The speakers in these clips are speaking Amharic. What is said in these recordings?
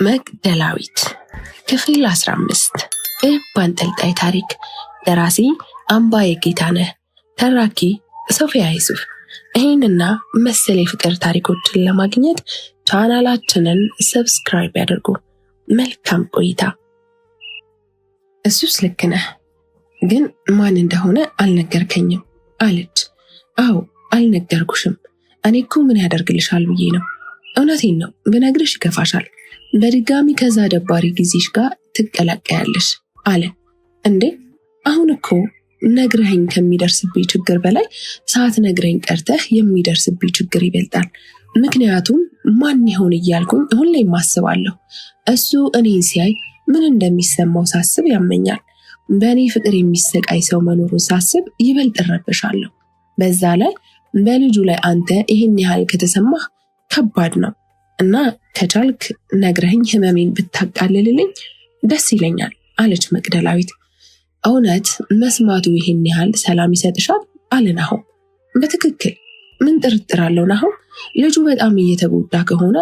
መቅደላዊት ክፍል 15 በአንጠልጣይ ታሪክ ደራሲ አምባዬ ጌታነህ ተራኪ ሶፊያ ዩሱፍ። ይህንና መሰል የፍቅር ታሪኮችን ለማግኘት ቻናላችንን ሰብስክራይብ ያድርጉ። መልካም ቆይታ። እሱስ ልክ ነህ፣ ግን ማን እንደሆነ አልነገርከኝም አለች። አዎ አልነገርኩሽም። እኔ እኮ ምን ያደርግልሻል ብዬ ነው። እውነቴን ነው፣ ብነግርሽ ይከፋሻል። በድጋሚ ከዛ ደባሪ ጊዜሽ ጋር ትቀላቀያለሽ አለ። እንዴ አሁን እኮ ነግረኸኝ ከሚደርስብኝ ችግር በላይ ሳትነግረኝ ቀርተህ የሚደርስብኝ ችግር ይበልጣል። ምክንያቱም ማን ይሆን እያልኩኝ ሁሌም አስባለሁ። እሱ እኔን ሲያይ ምን እንደሚሰማው ሳስብ ያመኛል። በእኔ ፍቅር የሚሰቃይ ሰው መኖሩን ሳስብ ይበልጥ እረበሻለሁ። በዛ ላይ በልጁ ላይ አንተ ይህን ያህል ከተሰማህ ከባድ ነው እና ከቻልክ ነግረኸኝ ህመሜን ብታቃልልልኝ ደስ ይለኛል አለች መቅደላዊት። እውነት መስማቱ ይህን ያህል ሰላም ይሰጥሻል? አለ ናሆም። በትክክል ምን ጥርጥር አለው ናሆም። ልጁ በጣም እየተጎዳ ከሆነ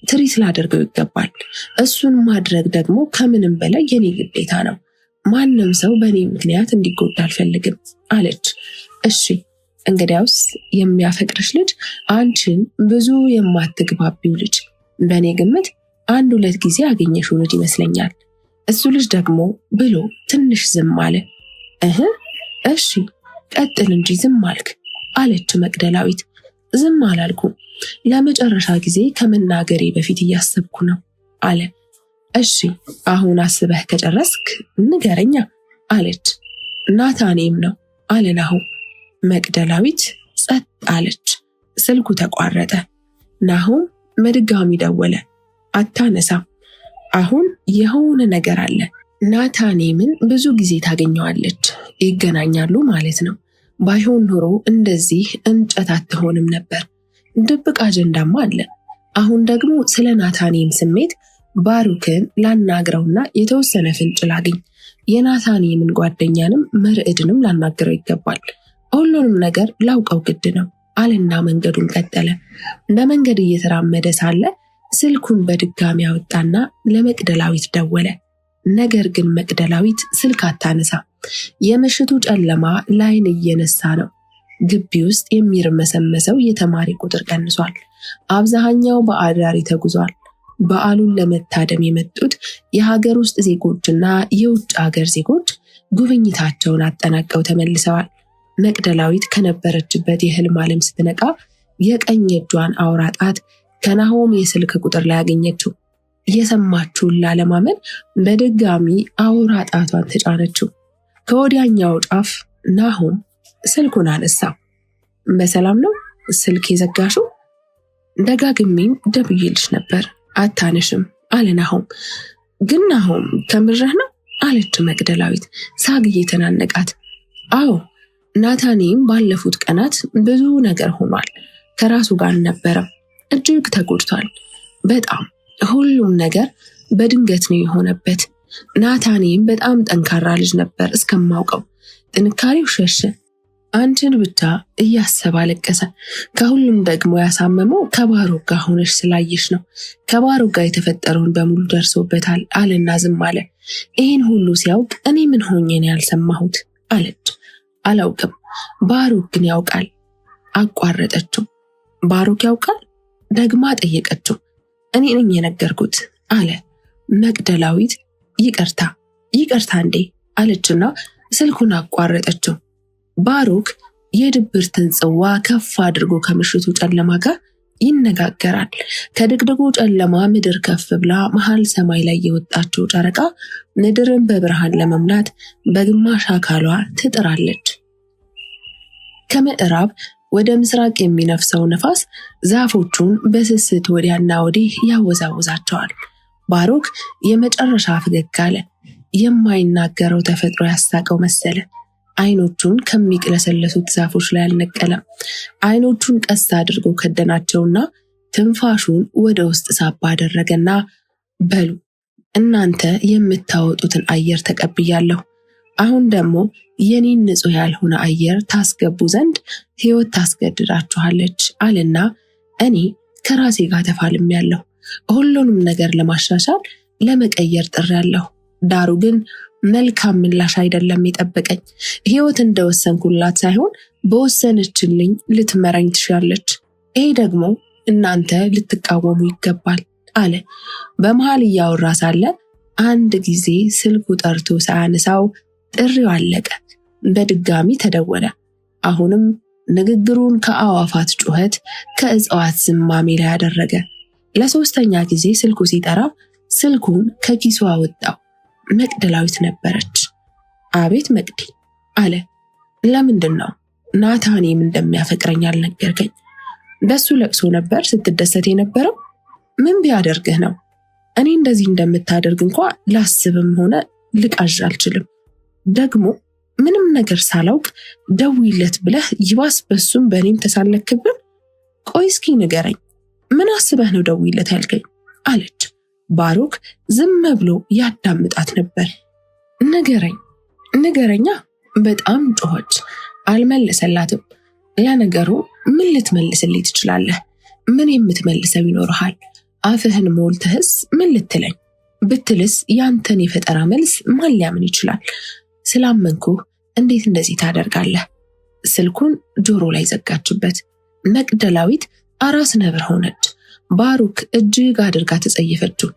ትሪት ላደርገው ይገባል። እሱን ማድረግ ደግሞ ከምንም በላይ የኔ ግዴታ ነው። ማንም ሰው በእኔ ምክንያት እንዲጎዳ አልፈልግም አለች። እሺ እንግዲያውስ የሚያፈቅርሽ ልጅ አንቺን ብዙ የማትግባቢው ልጅ በእኔ ግምት 1-2 ጊዜ ያገኘሽው ልጅ ይመስለኛል። እሱ ልጅ ደግሞ ብሎ ትንሽ ዝም አለ። እሺ ቀጥል እንጂ ዝም አልክ አለች መቅደላዊት። ዝም አላልኩም፣ ለመጨረሻ ጊዜ ከመናገሬ በፊት እያሰብኩ ነው አለ። እሺ አሁን አስበህ ከጨረስክ ንገረኛ አለች። ናታኔም ነው አለ ናሆም። መቅደላዊት ጸጥ አለች። ስልኩ ተቋረጠ። ናሆም በድጋሚ ደወለ። አታነሳም። አሁን የሆነ ነገር አለ። ናታኔምን ብዙ ጊዜ ታገኘዋለች፣ ይገናኛሉ ማለት ነው። ባይሆን ኖሮ እንደዚህ እንጨት አትሆንም ነበር። ድብቅ አጀንዳማ አለ። አሁን ደግሞ ስለ ናታኔም ስሜት ባሩክን ላናግረውና የተወሰነ ፍንጭ ላግኝ። የናታኔምን ጓደኛንም መርዕድንም ላናግረው ይገባል። ሁሉንም ነገር ላውቀው ግድ ነው አለና መንገዱን ቀጠለ። በመንገድ እየተራመደ ሳለ ስልኩን በድጋሚ አወጣና ለመቅደላዊት ደወለ። ነገር ግን መቅደላዊት ስልክ አታነሳ። የምሽቱ ጨለማ ላይን እየነሳ ነው። ግቢ ውስጥ የሚርመሰመሰው የተማሪ ቁጥር ቀንሷል። አብዛኛው በአዳሪ ተጉዟል። በዓሉን ለመታደም የመጡት የሀገር ውስጥ ዜጎችና የውጭ ሀገር ዜጎች ጉብኝታቸውን አጠናቀው ተመልሰዋል። መቅደላዊት ከነበረችበት የህልም ዓለም ስትነቃ የቀኝ እጇን አውራ ጣት ከናሆም የስልክ ቁጥር ላይ ያገኘችው። እየሰማችውን ላለማመን በድጋሚ አውራ ጣቷን ተጫነችው። ከወዲያኛው ጫፍ ናሆም ስልኩን አነሳ። በሰላም ነው ስልክ የዘጋሽው? ደጋግሜም ደብዬልሽ ነበር አታነሽም አለ ናሆም። ግን ናሆም ከምርህ ነው አለች መቅደላዊት ሳግ እየተናነቃት። አዎ ናታኔም ባለፉት ቀናት ብዙ ነገር ሆኗል። ከራሱ ጋር አልነበረም። እጅግ ተጎድቷል። በጣም ሁሉም ነገር በድንገት ነው የሆነበት። ናታኔም በጣም ጠንካራ ልጅ ነበር እስከማውቀው። ጥንካሬው ሸሸ። አንቺን ብቻ እያሰበ አለቀሰ። ከሁሉም ደግሞ ያሳመመው ከባሩክ ጋር ሆነሽ ስላየሽ ነው። ከባሩክ ጋር የተፈጠረውን በሙሉ ደርሶበታል አለና ዝም አለ። ይህን ሁሉ ሲያውቅ እኔ ምን ሆኜ ነው ያልሰማሁት አለች። አላውቅም፣ ባሩክ ግን ያውቃል። አቋረጠችው። ባሩክ ያውቃል? ደግማ ጠየቀችው። እኔ ነኝ የነገርኩት አለ። መቅደላዊት ይቅርታ እንዴ አለችና ስልኩን አቋረጠችው። ባሩክ የድብርትን ጽዋ ከፍ አድርጎ ከምሽቱ ጨለማ ጋር ይነጋገራል። ከድቅድቁ ጨለማ ምድር ከፍ ብላ መሃል ሰማይ ላይ የወጣችው ጨረቃ ምድርን በብርሃን ለመሙላት በግማሽ አካሏ ትጥራለች። ከምዕራብ ወደ ምስራቅ የሚነፍሰው ነፋስ ዛፎቹን በስስት ወዲያና ወዲህ ያወዛውዛቸዋል። ባሩክ የመጨረሻ ፈገግ አለ። የማይናገረው ተፈጥሮ ያሳቀው መሰለ። አይኖቹን ከሚቅለሰለሱት ዛፎች ላይ አልነቀለም። አይኖቹን ቀስ አድርጎ ከደናቸውና ትንፋሹን ወደ ውስጥ ሳባ አደረገና በሉ እናንተ የምታወጡትን አየር ተቀብያለሁ። አሁን ደግሞ የኔን ንጹህ ያልሆነ አየር ታስገቡ ዘንድ ሕይወት ታስገድዳችኋለች አለና እኔ ከራሴ ጋር ተፋልሜያለሁ። ሁሉንም ነገር ለማሻሻል ለመቀየር ጥሬያለሁ። ዳሩ ግን መልካም ምላሽ አይደለም የጠበቀኝ። ሕይወት እንደወሰንኩላት ሳይሆን በወሰነችልኝ ልትመራኝ ትሻለች። ይሄ ደግሞ እናንተ ልትቃወሙ ይገባል አለ። በመሃል እያወራ ሳለ አንድ ጊዜ ስልኩ ጠርቶ ሳያነሳው ጥሪው አለቀ። በድጋሚ ተደወለ። አሁንም ንግግሩን ከአዕዋፋት ጩኸት፣ ከእጽዋት ዝማሜ ላይ ያደረገ። ለሶስተኛ ጊዜ ስልኩ ሲጠራ ስልኩን ከኪሱ አወጣው። መቅደላዊት ነበረች። አቤት መቅዲ አለ። ለምንድን ነው ናታኔም እንደሚያፈቅረኝ አልነገርከኝ? በሱ ለቅሶ ነበር ስትደሰት የነበረው? ምን ቢያደርግህ ነው? እኔ እንደዚህ እንደምታደርግ እንኳ ላስብም ሆነ ልቃዥ አልችልም። ደግሞ ምንም ነገር ሳላውቅ ደውይለት ብለህ ይባስ በሱም በእኔም ተሳለክብን። ቆይ እስኪ ንገረኝ፣ ምን አስበህ ነው ደውይለት ያልከኝ? አለች። ባሮክ ዝም ብሎ ያዳምጣት ነበር። ንገረኛ በጣም ጮኸች። አልመለሰላትም። ለነገሩ ምን ልትመልስልኝ ትችላለህ? ምን የምትመልሰው ይኖርሃል? አፍህን ሞልተህስ ምን ልትለኝ ብትልስ ያንተን የፈጠራ መልስ ማን ሊያምን ይችላል? ስላመንኩህ እንዴት እንደዚህ ታደርጋለህ? ስልኩን ጆሮ ላይ ዘጋችበት። መቅደላዊት አራስ ነብር ሆነች። ባሮክ እጅግ አድርጋ ተጸየፈችው።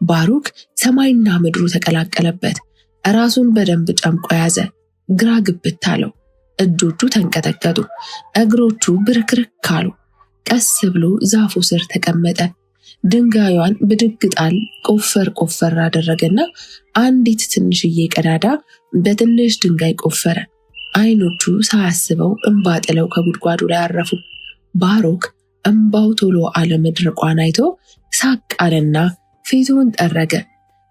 ባሮክ ሰማይና ምድሩ ተቀላቀለበት። ራሱን በደንብ ጨምቆ ያዘ። ግራ ግብት አለው። እጆቹ ተንቀጠቀጡ። እግሮቹ ብርክርክ አሉ። ቀስ ብሎ ዛፉ ስር ተቀመጠ። ድንጋዩን ብድግ ጣል ቆፈር አደረገና አንዲት ትንሽዬ ቀዳዳ በትንሽ ድንጋይ ቆፈረ። አይኖቹ ሳያስበው እንባ ጥለው ከጉድጓዱ ላይ አረፉ። ባሮክ እንባው ቶሎ አለመድረቋን አይቶ ሳቅ አለና ፊቱን ጠረገ።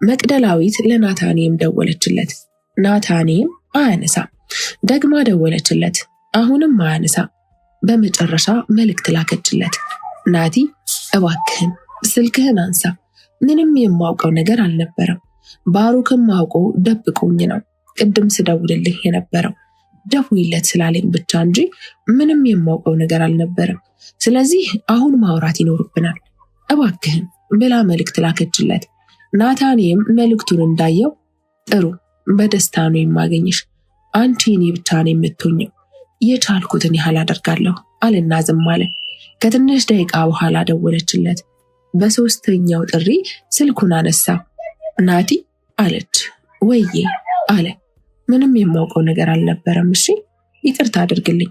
መቅደላዊት ለናታኔም ደወለችለት። ናታኔም አያነሳም። ደግማ ደወለችለት። አሁንም አያነሳም። በመጨረሻ መልእክት ላከችለት። ናቲ እባክህን ስልክህን አንሳ። ምንም የማውቀው ነገር አልነበረም። ባሮክም አውቆ ደብቆኝ ነው ቅድም ስደውልልህ የነበረው። ደውይለት ስላለኝ ብቻ እንጂ ምንም የማውቀው ነገር አልነበረም። ስለዚህ አሁን ማውራት ይኖርብናል እባክህን ብላ መልእክት ላከችለት። ናታኔም መልእክቱን እንዳየው ጥሩ፣ በደስታ ነው የማገኝሽ። አንቺ እኔ ብቻ ነው የምትሆኘው። የቻልኩትን ያህል አደርጋለሁ አለና ዝም አለ። ከትንሽ ደቂቃ በኋላ ደወለችለት። በሶስተኛው ጥሪ ስልኩን አነሳ። ናቲ አለች። ወዬ አለ። ምንም የማውቀው ነገር አልነበረም። እሺ ይቅርታ አድርግልኝ።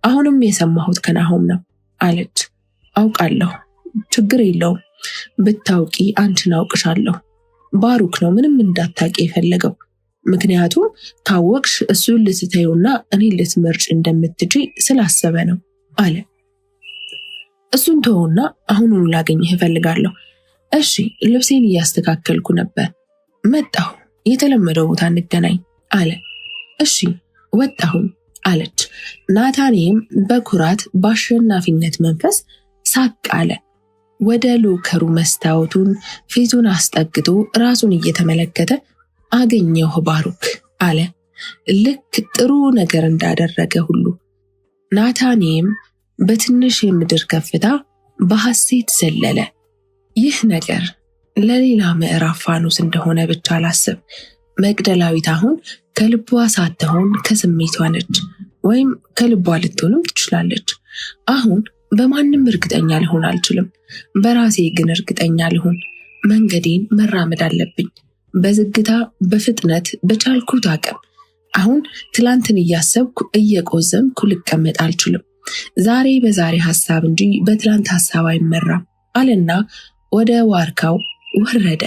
አሁንም የሰማሁት ከናሆም ነው አለች። አውቃለሁ፣ ችግር የለውም። ብታውቂ አንቺን አውቅሻለሁ። ባሩክ ነው ምንም እንዳታቂ የፈለገው። ምክንያቱም ካወቅሽ እሱን ልትተዩና እኔን ልትመርጭ እንደምትችይ ስላሰበ ነው አለ። እሱን ተውና አሁኑኑ ላገኝህ እፈልጋለሁ። እሺ ልብሴን እያስተካከልኩ ነበር። መጣሁ። የተለመደው ቦታ እንገናኝ አለ። እሺ ወጣሁኝ አለች። ናታኔም በኩራት በአሸናፊነት መንፈስ ሳቅ አለ። ወደ ሎከሩ መስታወቱን ፊቱን አስጠግቶ ራሱን እየተመለከተ አገኘሁ ባሩክ አለ። ልክ ጥሩ ነገር እንዳደረገ ሁሉ ናታኔም በትንሽ የምድር ከፍታ በሐሴት ዘለለ። ይህ ነገር ለሌላ ምዕራፍ ፋኖስ እንደሆነ ብቻ አላስብ። መቅደላዊት አሁን ከልቧ ሳትሆን ከስሜቷ ነች፣ ወይም ከልቧ ልትሆንም ትችላለች። አሁን በማንም እርግጠኛ ልሆን አልችልም። በራሴ ግን እርግጠኛ ልሆን። መንገዴን መራመድ አለብኝ፣ በዝግታ በፍጥነት በቻልኩት አቅም። አሁን ትላንትን እያሰብኩ እየቆዘምኩ ልቀመጥ አልችልም። ዛሬ በዛሬ ሐሳብ እንጂ በትላንት ሐሳብ አይመራም አለና ወደ ዋርካው ወረደ።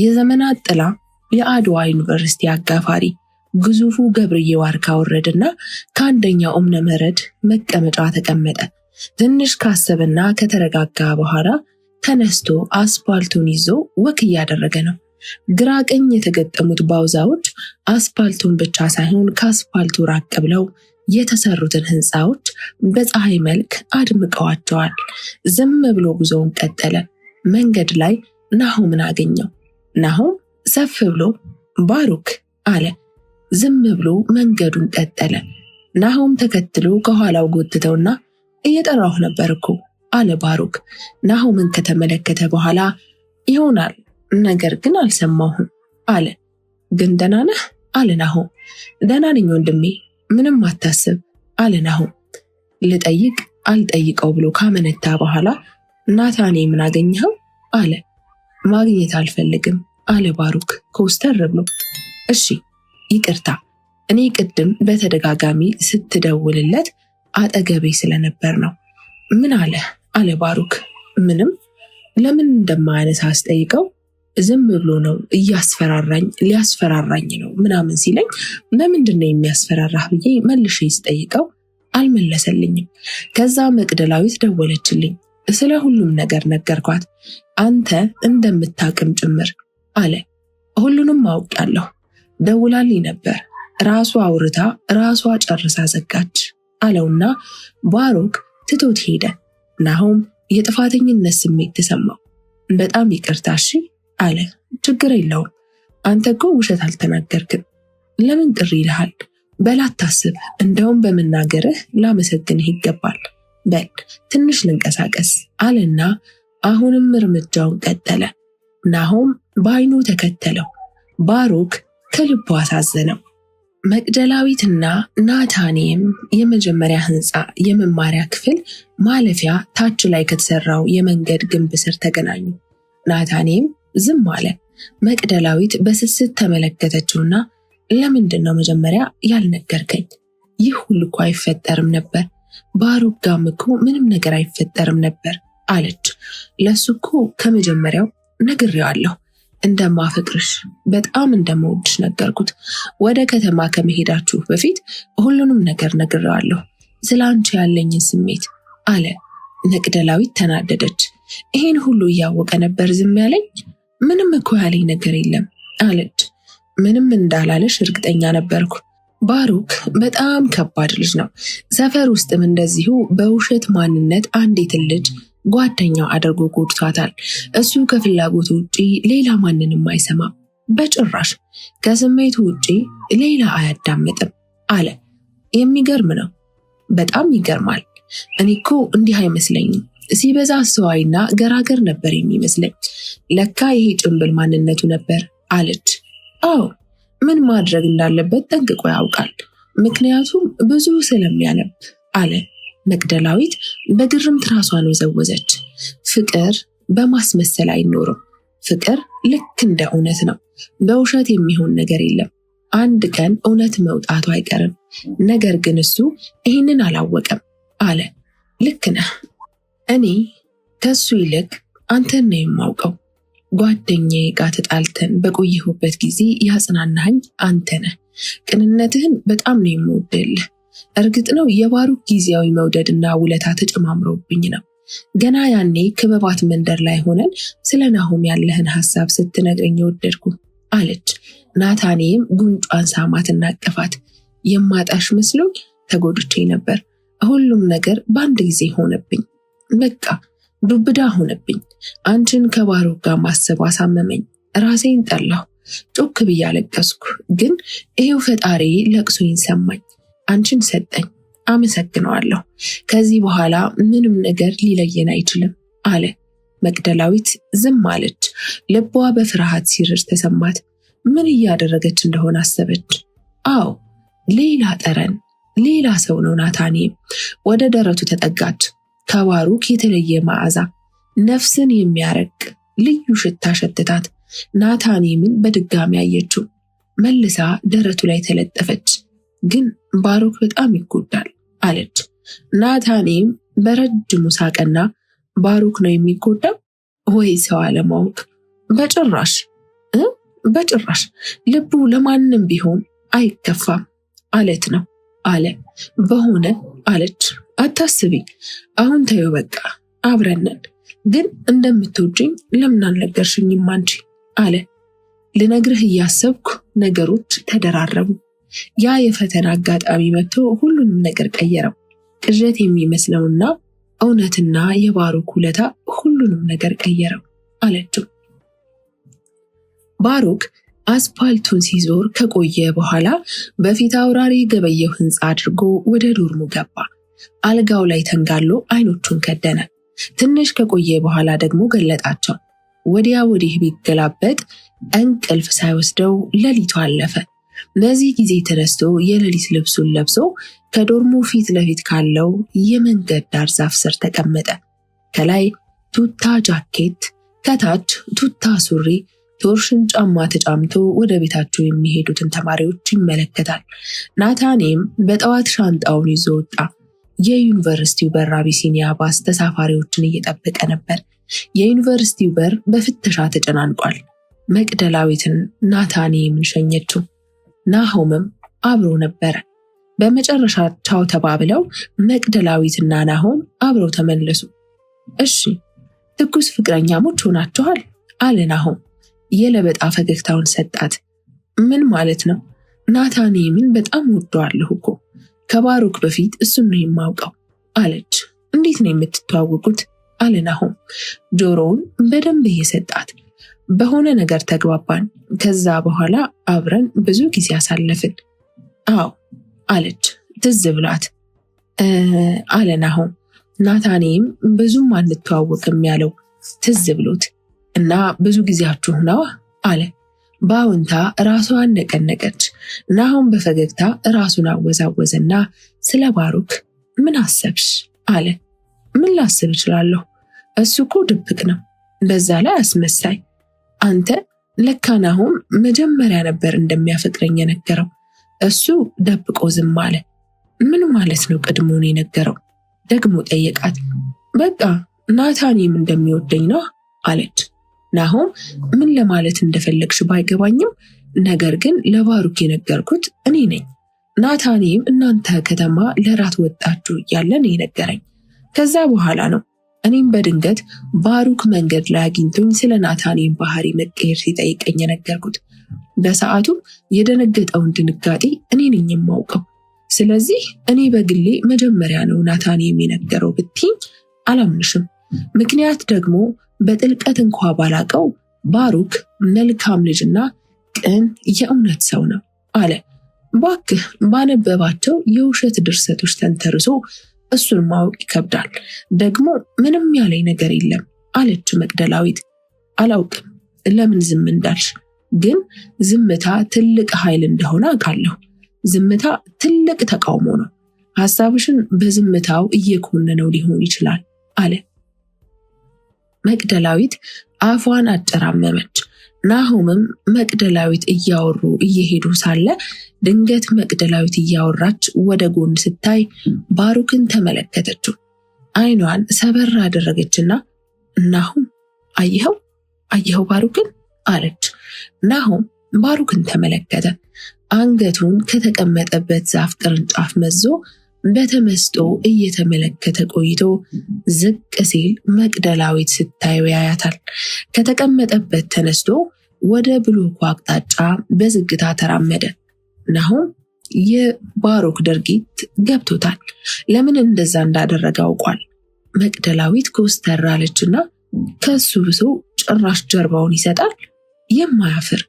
የዘመናት ጥላ የአድዋ ዩኒቨርሲቲ አጋፋሪ ግዙፉ ገብርዬ ዋርካ ወረደና ከአንደኛው እምነ መረድ መቀመጫ ተቀመጠ። ትንሽ ካሰበና ከተረጋጋ በኋላ ተነስቶ አስፓልቱን ይዞ ወክ እያደረገ ነው። ግራ ቀኝ የተገጠሙት ባውዛዎች አስፓልቱን ብቻ ሳይሆን ከአስፓልቱ ራቅ ብለው የተሰሩትን ህንፃዎች በፀሐይ መልክ አድምቀዋቸዋል። ዝም ብሎ ጉዞውን ቀጠለ። መንገድ ላይ ናሆምን አገኘው። ናሆም ሰፍ ብሎ ባሩክ አለ። ዝም ብሎ መንገዱን ቀጠለ። ናሆም ተከትሎ ከኋላው ጎትተውና እየጠራሁ ነበር እኮ አለ ባሩክ ናሆምን ከተመለከተ በኋላ። ይሆናል፣ ነገር ግን አልሰማሁም አለ። ግን ደህና ነህ አለ ናሆም። ደህና ነኝ ወንድሜ፣ ምንም አታስብ አለ ናሆም። ልጠይቅ አልጠይቀው ብሎ ካመነታ በኋላ ናታኔ ምን አገኘኸው አለ። ማግኘት አልፈልግም አለ ባሩክ ኮስተር ብሎ። እሺ ይቅርታ፣ እኔ ቅድም በተደጋጋሚ ስትደውልለት አጠገቤ ስለነበር ነው። ምን አለ አለ ባሩክ። ምንም። ለምን እንደማያነሳ አስጠይቀው ዝም ብሎ ነው እያስፈራራኝ ሊያስፈራራኝ ነው ምናምን ሲለኝ ለምንድን ነው የሚያስፈራራህ ብዬ መልሼ ስጠይቀው አልመለሰልኝም። ከዛ መቅደላዊት ደወለችልኝ፣ ስለ ሁሉም ነገር ነገርኳት፣ አንተ እንደምታቅም ጭምር አለ። ሁሉንም አውቃለሁ፣ ደውላልኝ ነበር፣ ራሷ አውርታ ራሷ ጨርሳ ዘጋች አለውና ባሩክ ትቶት ሄደ። ናሆም የጥፋተኝነት ስሜት ተሰማው። በጣም ይቅርታ እሺ አለ። ችግር የለውም፣ አንተ እኮ ውሸት አልተናገርክም፣ ለምን ቅር ይልሃል? በል አታስብ፣ እንደውም በመናገርህ ላመሰግንህ ይገባል። በል ትንሽ ልንቀሳቀስ አለና አሁንም እርምጃውን ቀጠለ። ናሆም በአይኑ ተከተለው። ባሩክ ከልቡ አሳዘነው። መቅደላዊትና ናታኔም የመጀመሪያ ህንፃ የመማሪያ ክፍል ማለፊያ ታች ላይ ከተሰራው የመንገድ ግንብ ስር ተገናኙ። ናታኔም ዝም አለ። መቅደላዊት በስስት ተመለከተችውና ለምንድን ነው መጀመሪያ ያልነገርከኝ? ይህ ሁሉ እኮ አይፈጠርም ነበር። ባሩክ ጋም እኮ ምንም ነገር አይፈጠርም ነበር አለች። ለሱ እኮ ከመጀመሪያው ነግሬዋለሁ፣ እንደማፈቅርሽ በጣም እንደምወድሽ ነገርኩት። ወደ ከተማ ከመሄዳችሁ በፊት ሁሉንም ነገር ነግሬዋለሁ፣ ስለ አንቺ ያለኝን ስሜት አለ። መቅደላዊት ተናደደች። ይሄን ሁሉ እያወቀ ነበር ዝም ያለኝ? ምንም እኮ ያለኝ ነገር የለም አለች። ምንም እንዳላለሽ እርግጠኛ ነበርኩ። ባሩክ በጣም ከባድ ልጅ ነው። ሰፈር ውስጥም እንደዚሁ በውሸት ማንነት አንዲትን ልጅ ጓደኛው አድርጎ ጎድቷታል። እሱ ከፍላጎቱ ውጪ ሌላ ማንንም አይሰማም፣ በጭራሽ ከስሜቱ ውጪ ሌላ አያዳምጥም አለ። የሚገርም ነው፣ በጣም ይገርማል። እኔ እኮ እንዲህ አይመስለኝም፣ ሲበዛ አስተዋይና ገራገር ነበር የሚመስለኝ። ለካ ይሄ ጭንብል ማንነቱ ነበር አለች። አዎ ምን ማድረግ እንዳለበት ጠንቅቆ ያውቃል፣ ምክንያቱም ብዙ ስለሚያነብ አለ። መቅደላዊት በግርምት ራሷን ወዘወዘች። ፍቅር በማስመሰል አይኖርም። ፍቅር ልክ እንደ እውነት ነው። በውሸት የሚሆን ነገር የለም። አንድ ቀን እውነት መውጣቱ አይቀርም። ነገር ግን እሱ ይህንን አላወቀም አለ። ልክ ነህ። እኔ ከሱ ይልቅ አንተን ነው የማውቀው። ጓደኛዬ ጋር ተጣልተን በቆየሁበት ጊዜ ያጽናናኝ አንተ ነህ። ቅንነትህን በጣም ነው የምወደልህ። እርግጥ ነው የባሩክ ጊዜያዊ መውደድና ውለታ ተጨማምሮብኝ ነው። ገና ያኔ ክበባት መንደር ላይ ሆነን ስለ ናሆም ያለህን ሐሳብ ስትነግረኝ የወደድኩ አለች። ናታኔም ጉንጯን ሳማትና አቀፋት። የማጣሽ መስሎኝ ተጎድቼ ነበር። ሁሉም ነገር በአንድ ጊዜ ሆነብኝ። በቃ ዱብዳ ሆነብኝ። አንቺን ከባሩክ ጋር ማሰብ አሳመመኝ። ራሴን ጠላሁ። ጮክ ብዬ አለቀስኩ። ግን ይሄው ፈጣሪ ለቅሶኝ ሰማኝ። አንቺን ሰጠኝ። አመሰግነዋለሁ። ከዚህ በኋላ ምንም ነገር ሊለየን አይችልም አለ። መቅደላዊት ዝም አለች። ልቧ በፍርሃት ሲርር ተሰማት። ምን እያደረገች እንደሆነ አሰበች። አዎ ሌላ ጠረን፣ ሌላ ሰው ነው ናታኔ። ወደ ደረቱ ተጠጋች። ከባሩክ የተለየ መዓዛ፣ ነፍስን የሚያረቅ ልዩ ሽታ ሸትታት። ናታኔምን በድጋሚ አየችው። መልሳ ደረቱ ላይ ተለጠፈች። ግን ባሩክ በጣም ይጎዳል አለች። ናታኔም በረጅሙ ሳቀና ባሩክ ነው የሚጎዳው ወይ ሰው አለማወቅ? በጭራሽ በጭራሽ፣ ልቡ ለማንም ቢሆን አይከፋም አለት ነው አለ። በሆነ አለች። አታስቢ፣ አሁን ተይው በቃ አብረነን። ግን እንደምትወጂኝ ለምን አልነገርሽኝም አንቺ አለ። ልነግርህ እያሰብኩ ነገሮች ተደራረቡ። ያ የፈተና አጋጣሚ መጥቶ ሁሉንም ነገር ቀየረው። ቅዠት የሚመስለውና እውነትና የባሩክ ውለታ ሁሉንም ነገር ቀየረው አለችው። ባሩክ አስፓልቱን ሲዞር ከቆየ በኋላ በፊት አውራሪ ገበየው ህንፃ አድርጎ ወደ ዶርሙ ገባ። አልጋው ላይ ተንጋሎ አይኖቹን ከደነ። ትንሽ ከቆየ በኋላ ደግሞ ገለጣቸው። ወዲያ ወዲህ ቢገላበጥ እንቅልፍ ሳይወስደው ሌሊቱ አለፈ። በዚህ ጊዜ ተነስቶ የሌሊት ልብሱን ለብሶ ከዶርሙ ፊት ለፊት ካለው የመንገድ ዳር ዛፍ ስር ተቀመጠ። ከላይ ቱታ ጃኬት፣ ከታች ቱታ ሱሪ፣ ቶርሽን ጫማ ተጫምቶ ወደ ቤታቸው የሚሄዱትን ተማሪዎች ይመለከታል። ናታኔም በጠዋት ሻንጣውን ይዞ ወጣ። የዩኒቨርሲቲው በር አቢሲኒያ ባስ ተሳፋሪዎችን እየጠበቀ ነበር። የዩኒቨርሲቲው በር በፍተሻ ተጨናንቋል። መቅደላዊትን ናታኔምን ሸኘችው። ናሆምም አብሮ ነበረ። በመጨረሻ ቻው ተባብለው መቅደላዊትና ናሆም አብረው ተመለሱ። እሺ ትኩስ ፍቅረኛሞች ሆናችኋል አለ ናሆም። የለበጣ ፈገግታውን ሰጣት። ምን ማለት ነው? ናታኔምን በጣም ወደዋለሁ እኮ ከባሩክ በፊት እሱን ነው የማውቀው አለች። እንዴት ነው የምትተዋወቁት? አለ ናሆም ጆሮውን በደንብ እየሰጣት። በሆነ ነገር ተግባባን። ከዛ በኋላ አብረን ብዙ ጊዜ አሳለፍን። አዎ አለች ትዝ ብሏት። አለ ናሆም። ናታኔም ብዙም አንተዋወቅም ያለው ትዝ ብሎት እና ብዙ ጊዜያችሁ ነዋ አለ። በአዎንታ ራሷን ነቀነቀች። ናሆም በፈገግታ ራሱን አወዛወዘና ስለ ባሩክ ምን አሰብሽ አለ። ምን ላስብ እችላለሁ? እሱ እኮ ድብቅ ነው፣ በዛ ላይ አስመሳይ። አንተ ለካ ናሆም መጀመሪያ ነበር እንደሚያፈቅረኝ የነገረው። እሱ ደብቆ ዝም አለ። ምን ማለት ነው ቀድሞን የነገረው? ደግሞ ጠየቃት። በቃ ናታኔም እንደሚወደኝ ነው አለች። ናሆም ምን ለማለት እንደፈለግሽ ባይገባኝም ነገር ግን ለባሩክ የነገርኩት እኔ ነኝ። ናታኔም እናንተ ከተማ ለራት ወጣችሁ እያለ ነው የነገረኝ። ከዛ በኋላ ነው እኔም በድንገት ባሩክ መንገድ ላይ አግኝቶኝ ስለ ናታኔም ባህሪ መቀየር ሲጠይቀኝ የነገርኩት። በሰዓቱ የደነገጠውን ድንጋጤ እኔ ነኝ የማውቀው። ስለዚህ እኔ በግሌ መጀመሪያ ነው ናታኔም የነገረው ብትኝ አላምንሽም። ምክንያት ደግሞ በጥልቀት እንኳ ባላቀው ባሩክ መልካም ልጅና ቅን የእውነት ሰው ነው አለ። ባክህ ባነበባቸው የውሸት ድርሰቶች ተንተርሶ እሱን ማወቅ ይከብዳል። ደግሞ ምንም ያለኝ ነገር የለም አለች መቅደላዊት። አላውቅም ለምን ዝም እንዳልሽ፣ ግን ዝምታ ትልቅ ኃይል እንደሆነ አውቃለሁ። ዝምታ ትልቅ ተቃውሞ ነው። ሐሳብሽን በዝምታው እየኮነነው ሊሆን ይችላል አለ። መቅደላዊት አፏን አጨራመመች። ናሆምም መቅደላዊት እያወሩ እየሄዱ ሳለ ድንገት መቅደላዊት እያወራች ወደ ጎን ስታይ ባሩክን ተመለከተችው። አይኗን ሰበር አደረገችና ናሆም አየኸው ባሩክን አለች። ናሆም ባሩክን ተመለከተ። አንገቱን ከተቀመጠበት ዛፍ ቅርንጫፍ መዞ በተመስጦ እየተመለከተ ቆይቶ ዝቅ ሲል መቅደላዊት ስታየው ያያታል። ከተቀመጠበት ተነስቶ ወደ ብሎኩ አቅጣጫ በዝግታ ተራመደ። ናሆም የባሩክ ድርጊት ገብቶታል። ለምን እንደዛ እንዳደረገ አውቋል። መቅደላዊት ኮስተር አለችና ከሱ ብሶ ጭራሽ ጀርባውን ይሰጣል። የማያፍር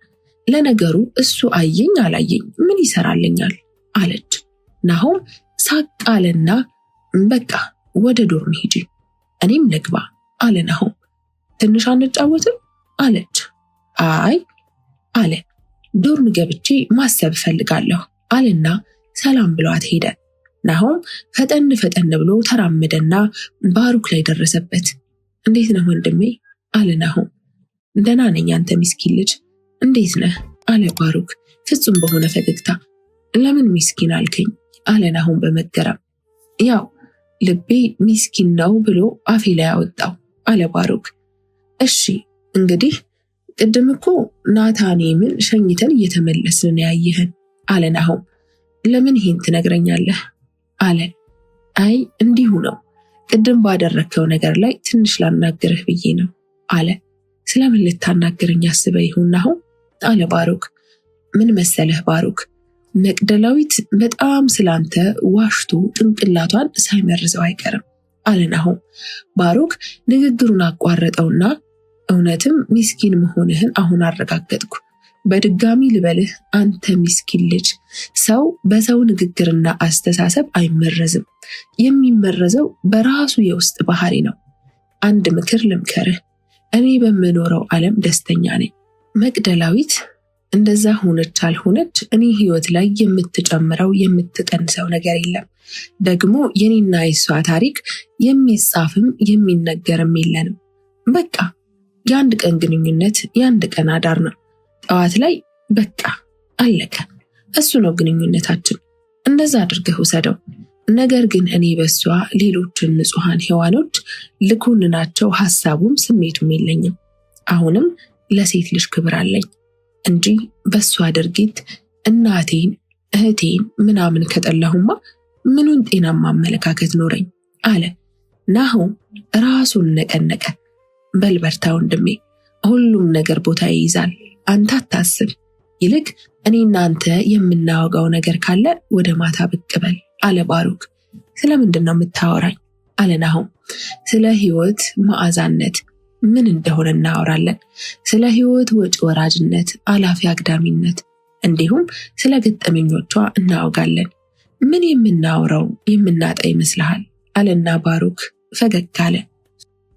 ለነገሩ እሱ አየኝ አላየኝ ምን ይሰራልኛል አለች። ናሆም ሳቃለና በቃ ወደ ዶርም ሂጂ እኔም ልግባ አለ ናሆም። ትንሽ አንጫወትም አለች። አይ አለ። ዶርም ገብቼ ማሰብ እፈልጋለሁ አለና ሰላም ብሏት ሄደ። ናሆም ፈጠን ብሎ ተራመደና ባሩክ ላይ ደረሰበት። እንዴት ነህ ወንድሜ አለ ናሆም። ደህና ነኝ አንተ ሚስኪን ልጅ እንዴት ነህ አለ ባሩክ ፍጹም በሆነ ፈገግታ። ለምን ሚስኪን አልከኝ አለ ናሆም በመገረም። ያው ልቤ ሚስኪን ነው ብሎ አፌ ላይ አወጣው አለ ባሩክ። እሺ እንግዲህ ቅድም እኮ ናታኔምን ሸኝተን እየተመለስን ያየህን አለ ናሆም። ለምን ይሄን ትነግረኛለህ አለ። አይ እንዲሁ ነው፣ ቅድም ባደረግከው ነገር ላይ ትንሽ ላናግርህ ብዬ ነው አለ። ስለምን ልታናግረኝ አስበህ ይሁን ናሆም አለ ባሩክ። ምን መሰለህ ባሩክ፣ መቅደላዊት በጣም ስላንተ ዋሽቶ ጭንቅላቷን ሳይመርዘው አይቀርም አለ ናሆም። ባሩክ ንግግሩን አቋረጠውና እውነትም ሚስኪን መሆንህን አሁን አረጋገጥኩ። በድጋሚ ልበልህ አንተ ሚስኪን ልጅ፣ ሰው በሰው ንግግርና አስተሳሰብ አይመረዝም። የሚመረዘው በራሱ የውስጥ ባህሪ ነው። አንድ ምክር ልምከርህ። እኔ በምኖረው ዓለም ደስተኛ ነኝ። መቅደላዊት እንደዛ ሆነች አልሆነች እኔ ህይወት ላይ የምትጨምረው የምትቀንሰው ነገር የለም። ደግሞ የኔና የሷ ታሪክ የሚጻፍም የሚነገርም የለንም። በቃ የአንድ ቀን ግንኙነት የአንድ ቀን አዳር ነው። ጠዋት ላይ በቃ አለቀ። እሱ ነው ግንኙነታችን። እንደዛ አድርገህ ውሰደው። ነገር ግን እኔ በሷ ሌሎችን ንጹሐን ሔዋኖች ልኮንናቸው ሀሳቡም ስሜቱም የለኝም። አሁንም ለሴት ልጅ ክብር አለኝ እንጂ በሷ ድርጊት እናቴን እህቴን ምናምን ከጠላሁማ ምኑን ጤናማ አመለካከት ኖረኝ አለ። ናሆም ራሱን ነቀነቀ። በልበርታ ወንድሜ፣ ሁሉም ነገር ቦታ ይይዛል። አንተ አታስብ። ይልቅ እኔና አንተ የምናወጋው ነገር ካለ ወደ ማታ ብቅ በል አለ ባሩክ። ስለምንድን ነው የምታወራኝ? አለ ናሆም። ስለ ህይወት መዓዛነት ምን እንደሆነ እናወራለን። ስለ ህይወት ወጪ ወራጅነት፣ አላፊ አግዳሚነት እንዲሁም ስለ ገጠመኞቿ እናወጋለን። ምን የምናወራው የምናጣ ይመስልሃል? አለና ባሩክ ፈገግ አለ።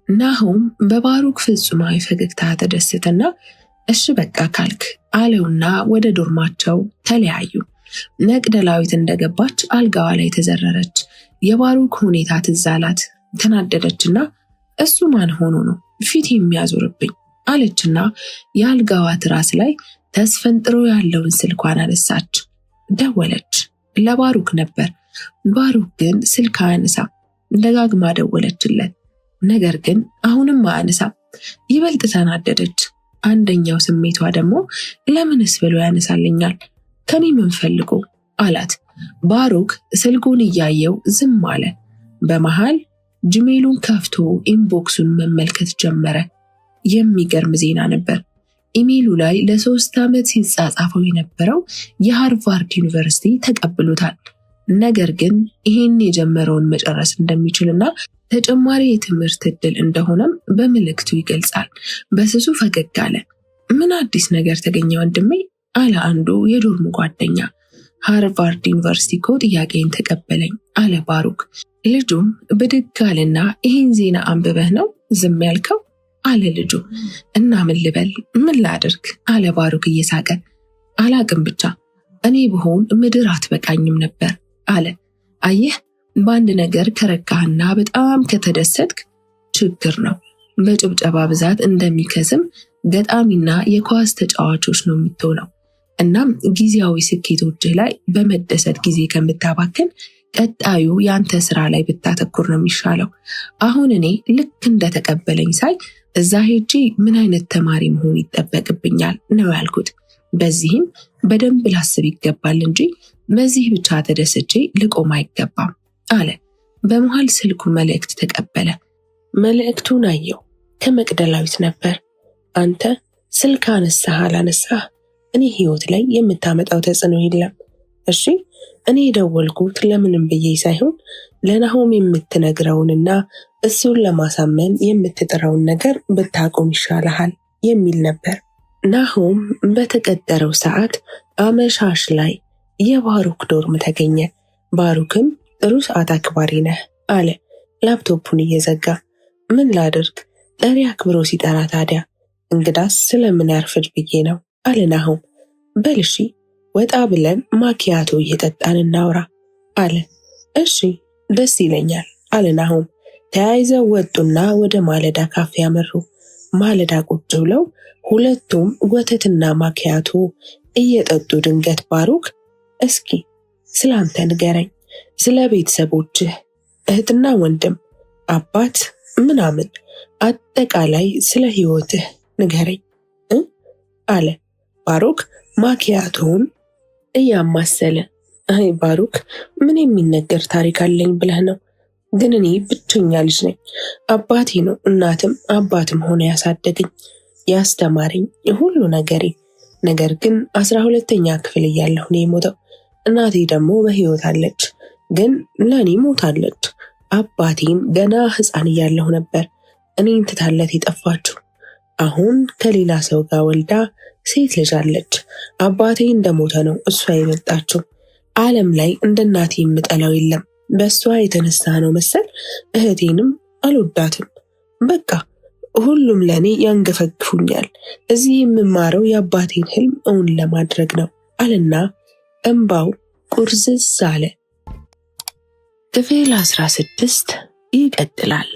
ናሆም በባሩክ ፍጹማዊ ፈገግታ ተደሰተና እሺ በቃ ካልክ አለውና ወደ ዶርማቸው ተለያዩ። መቅደላዊት እንደገባች አልጋዋ ላይ ተዘረረች። የባሩክ ሁኔታ ትዝ አላት። ተናደደችና እሱ ማን ሆኖ ነው ፊት የሚያዞርብኝ አለችና የአልጋዋ ትራስ ላይ ተስፈንጥሮ ያለውን ስልኳን አነሳች። ደወለች። ለባሩክ ነበር። ባሩክ ግን ስልክ አያነሳም። ደጋግማ ደወለችለት። ነገር ግን አሁንም አያነሳም። ይበልጥ ተናደደች። አንደኛው ስሜቷ ደግሞ ለምንስ ብሎ ያነሳልኛል? ከኔ ምን ፈልጎ አላት። ባሩክ ስልኩን እያየው ዝም አለ። በመሃል ጂሜሉን ከፍቶ ኢንቦክሱን መመልከት ጀመረ። የሚገርም ዜና ነበር። ኢሜሉ ላይ ለ3 ዓመት ሲጻጻፈው የነበረው የሃርቫርድ ዩኒቨርሲቲ ተቀብሎታል። ነገር ግን ይሄን የጀመረውን መጨረስ እንደሚችልና ተጨማሪ የትምህርት ዕድል እንደሆነም በምልክቱ ይገልጻል። በስሱ ፈገግ አለ። ምን አዲስ ነገር ተገኘ ወንድሜ? አለ አንዱ የዶርሙ ጓደኛ። ሃርቫርድ ዩኒቨርሲቲ እኮ ጥያቄን ተቀበለኝ አለ ባሩክ። ልጁም ብድግ አለና ይህን ዜና አንብበህ ነው ዝም ያልከው? አለ ልጁ። እና ምን ልበል ምን ላድርግ? አለ ባሩክ እየሳቀ። አላቅም ብቻ እኔ ብሆን ምድር አትበቃኝም ነበር አለ። አየህ በአንድ ነገር ከረካህና በጣም ከተደሰትክ ችግር ነው። በጭብጨባ ብዛት እንደሚከስም ገጣሚና የኳስ ተጫዋቾች ነው የምትሆነው። እናም ጊዜያዊ ስኬቶችህ ላይ በመደሰት ጊዜ ከምታባክን ቀጣዩ ያንተ ስራ ላይ ብታተኩር ነው የሚሻለው። አሁን እኔ ልክ እንደተቀበለኝ ሳይ እዛ ሄጄ ምን አይነት ተማሪ መሆን ይጠበቅብኛል ነው ያልኩት። በዚህም በደንብ ላስብ ይገባል እንጂ በዚህ ብቻ ተደስቼ ልቆም አይገባም አለ። በመሃል ስልኩ መልእክት ተቀበለ። መልእክቱን አየው። ከመቅደላዊት ነበር። አንተ ስልክ አነሳህ አላነሳህ እኔ ህይወት ላይ የምታመጣው ተጽዕኖ የለም። እሺ እኔ የደወልኩት ለምንም ብዬ ሳይሆን ለናሆም የምትነግረውንና እሱን ለማሳመን የምትጥረውን ነገር ብታቆም ይሻልሃል የሚል ነበር። ናሆም በተቀጠረው ሰዓት አመሻሽ ላይ የባሩክ ዶርም ተገኘ። ባሩክም ጥሩ ሰዓት አክባሪ ነህ አለ ላፕቶፑን እየዘጋ። ምን ላድርግ ጠሪ አክብሮ ሲጠራ ታዲያ እንግዳስ ስለምን ያርፍድ ብዬ ነው አለ ናሆም። በልሺ ወጣ ብለን ማኪያቶ እየጠጣን እናውራ አለ። እሺ ደስ ይለኛል አለ ናሆም። ተያይዘው ወጡና ወደ ማለዳ ካፌ ያመሩ። ማለዳ ቁጭ ብለው ሁለቱም ወተትና ማኪያቶ እየጠጡ ድንገት ባሩክ እስኪ ስላንተ ንገረኝ፣ ስለ ቤተሰቦችህ፣ እህትና ወንድም፣ አባት ምናምን አጠቃላይ ስለ ህይወትህ ንገረኝ አለ ባሩክ ማኪያቶውን እያማሰለ። አይ ባሩክ ምን የሚነገር ታሪክ አለኝ ብለህ ነው? ግን እኔ ብቸኛ ልጅ ነኝ። አባቴ ነው እናትም አባትም ሆነ ያሳደገኝ ያስተማረኝ ሁሉ ነገሬ። ነገር ግን 12ኛ ክፍል እያለሁ ነው የሞተው። እናቴ ደግሞ በህይወት አለች፣ ግን ለኔ ሞታለች። አባቴን ገና ህፃን እያለሁ ነበር እኔን ትታለት የጠፋችው። አሁን ከሌላ ሰው ጋር ወልዳ ሴት ልጅ አለች። አባቴ እንደሞተ ነው እሷ የመጣችው። ዓለም ላይ እንደ እናቴ የምጠላው የለም። በእሷ የተነሳ ነው መሰል እህቴንም አልወዳትም። በቃ ሁሉም ለእኔ ያንገፈግፉኛል። እዚህ የምማረው የአባቴን ህልም እውን ለማድረግ ነው አለና እንባው ቁርዝዝ አለ። ክፍል 16 ይቀጥላል።